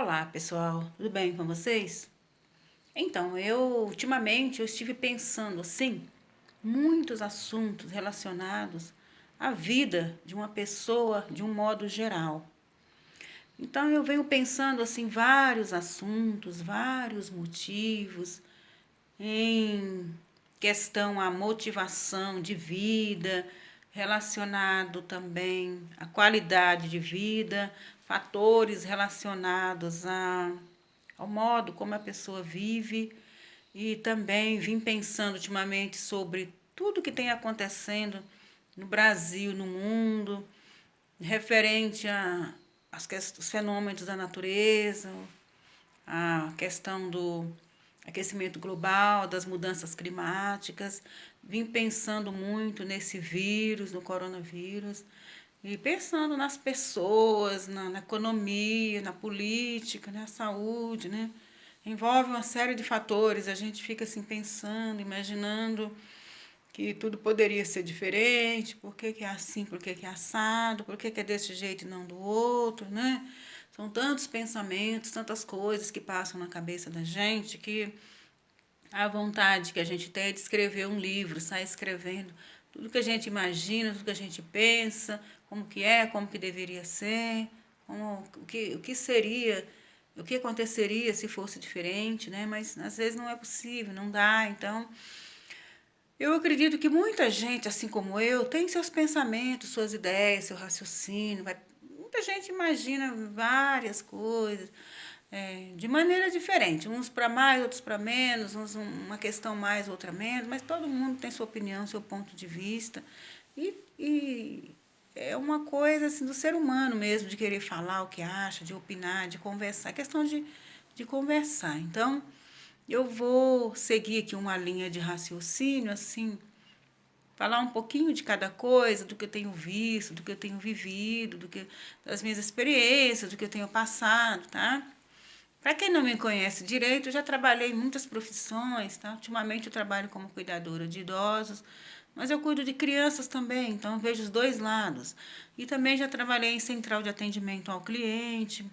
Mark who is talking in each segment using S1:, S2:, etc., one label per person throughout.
S1: Olá, pessoal, tudo bem com vocês? Então, ultimamente eu estive pensando assim, muitos assuntos relacionados à vida de uma pessoa de um modo geral. Então, eu venho pensando assim vários assuntos, vários motivos em questão à motivação de vida, relacionado também à qualidade de vida, fatores relacionados ao modo como a pessoa vive e também vim pensando ultimamente sobre tudo que tem acontecendo no Brasil, no mundo, referente os fenômenos da natureza, a questão do aquecimento global, das mudanças climáticas. Vim pensando muito nesse vírus, no coronavírus, e pensando nas pessoas, na economia, na política, na saúde, né? Envolve uma série de fatores. A gente fica assim pensando, imaginando que tudo poderia ser diferente, por que que é assim, por que que é assado, por que que é desse jeito e não do outro, né? São tantos pensamentos, tantas coisas que passam na cabeça da gente que a vontade que a gente tem é de escrever um livro, sair escrevendo tudo que a gente imagina, tudo que a gente pensa, como que é, como que deveria ser, o que seria, o que aconteceria se fosse diferente, né? Mas às vezes não é possível, não dá. Então, eu acredito que muita gente, assim como eu, tem seus pensamentos, suas ideias, seu raciocínio. Muita gente imagina várias coisas de maneira diferente, uns para mais, outros para menos, uns uma questão mais, outra menos, mas todo mundo tem sua opinião, seu ponto de vista. E é uma coisa assim do ser humano mesmo, de querer falar o que acha, de opinar, de conversar, é questão de conversar. Então, eu vou seguir aqui uma linha de raciocínio, assim, falar um pouquinho de cada coisa, do que eu tenho visto, do que eu tenho vivido, das minhas experiências, do que eu tenho passado, tá? Para quem não me conhece direito, eu já trabalhei em muitas profissões, tá? Ultimamente eu trabalho como cuidadora de idosos, mas eu cuido de crianças também, então eu vejo os dois lados. E também já trabalhei em central de atendimento ao cliente,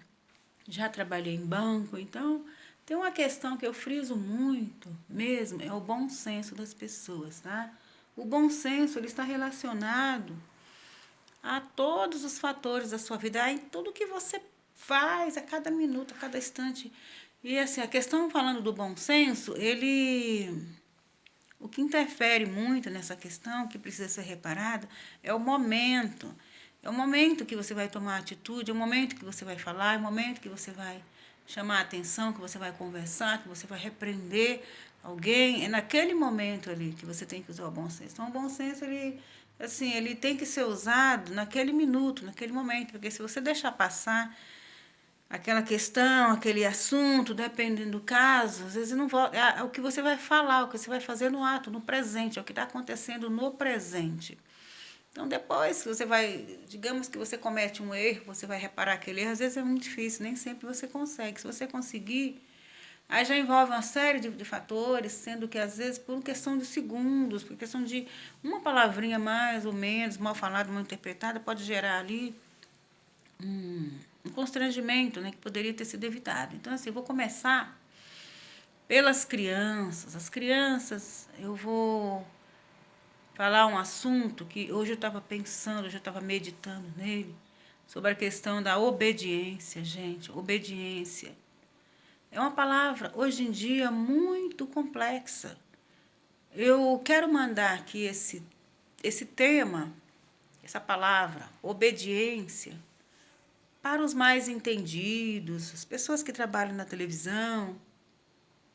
S1: já trabalhei em banco, então tem uma questão que eu friso muito mesmo, é o bom senso das pessoas, tá? O bom senso, ele está relacionado a todos os fatores da sua vida, em tudo que você faz a cada minuto, a cada instante. E assim, a questão falando do bom senso, o que interfere muito nessa questão, que precisa ser reparada, é o momento. É o momento que você vai tomar atitude, é o momento que você vai falar, é o momento que você vai chamar a atenção, que você vai conversar, que você vai repreender alguém. É naquele momento ali que você tem que usar o bom senso. Então, o bom senso, ele tem que ser usado naquele minuto, naquele momento, porque se você deixar passar aquela questão, aquele assunto, dependendo do caso, às vezes não volta. É o que você vai falar, o que você vai fazer no ato, no presente, é o que está acontecendo no presente. Então, depois que você vai, digamos que você comete um erro, você vai reparar aquele erro, às vezes é muito difícil, nem sempre você consegue. Se você conseguir, aí já envolve uma série de fatores, sendo que às vezes por questão de segundos, por questão de uma palavrinha mais ou menos, mal falada, mal interpretada, pode gerar ali um constrangimento, né, que poderia ter sido evitado. Então, assim, eu vou começar pelas crianças. As crianças, eu vou falar um assunto que hoje eu estava pensando, hoje eu estava meditando nele, sobre a questão da obediência, gente. Obediência. É uma palavra, hoje em dia, muito complexa. Eu quero mandar aqui esse tema, essa palavra, obediência, para os mais entendidos, as pessoas que trabalham na televisão,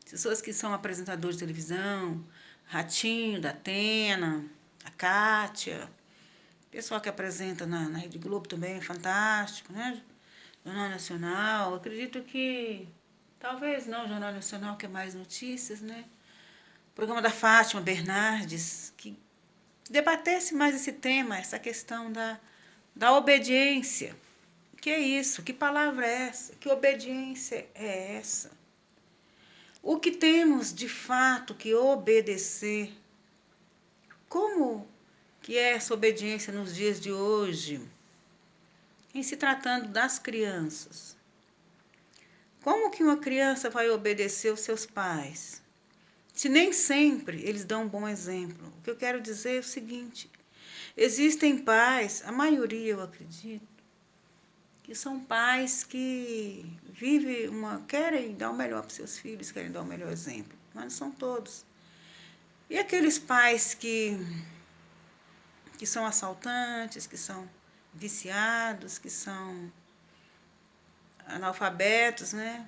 S1: pessoas que são apresentadores de televisão, Ratinho, da Atena, a Kátia, pessoal que apresenta na Rede Globo também é fantástico, né? Jornal Nacional, acredito que, talvez não, Jornal Nacional, que é mais notícias, né? O programa da Fátima Bernardes, que debatesse mais esse tema, essa questão da obediência. Que é isso? Que palavra é essa? Que obediência é essa? O que temos de fato que obedecer? Como que é essa obediência nos dias de hoje? Em se tratando das crianças. Como que uma criança vai obedecer os seus pais? Se nem sempre eles dão um bom exemplo. O que eu quero dizer é o seguinte: existem pais, a maioria eu acredito, que são pais que querem dar o melhor para os seus filhos, querem dar o melhor exemplo, mas não são todos. E aqueles pais que são assaltantes, que são viciados, que são analfabetos, né?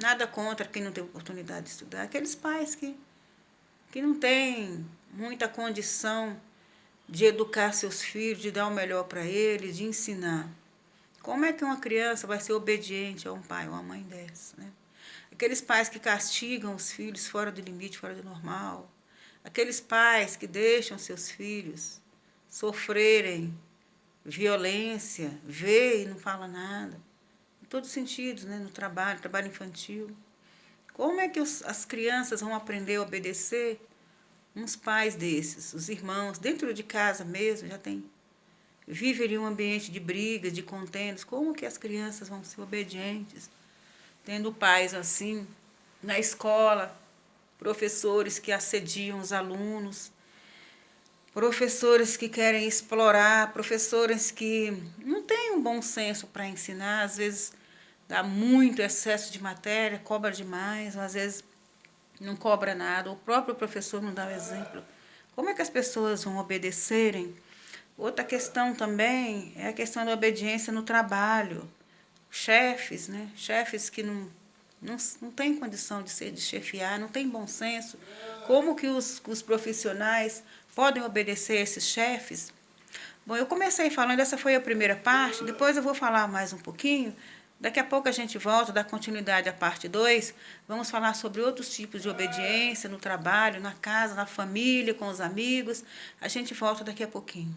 S1: Nada contra quem não tem oportunidade de estudar. Aqueles pais que não têm muita condição de educar seus filhos, de dar o melhor para eles, de ensinar. Como é que uma criança vai ser obediente a um pai ou a uma mãe dessa, né? Aqueles pais que castigam os filhos fora do limite, fora do normal. Aqueles pais que deixam seus filhos sofrerem violência, vê e não fala nada. Em todos os sentidos, né? No trabalho infantil. Como é que as crianças vão aprender a obedecer uns pais desses, os irmãos, dentro de casa mesmo, vivem em um ambiente de brigas, de contendas? Como que as crianças vão ser obedientes, tendo pais assim, na escola, professores que assediam os alunos, professores que querem explorar, professores que não têm um bom senso para ensinar, às vezes dá muito excesso de matéria, cobra demais, às vezes não cobra nada, o próprio professor não dá o exemplo. Como é que as pessoas vão obedecerem? Outra questão também é a questão da obediência no trabalho. Chefes, né? Chefes que não têm condição de chefiar, não têm bom senso. Como que os profissionais podem obedecer a esses chefes? Bom, eu comecei falando, essa foi a primeira parte, depois eu vou falar mais um pouquinho. Daqui a pouco a gente volta, dá continuidade à parte 2. Vamos falar sobre outros tipos de obediência no trabalho, na casa, na família, com os amigos. A gente volta daqui a pouquinho.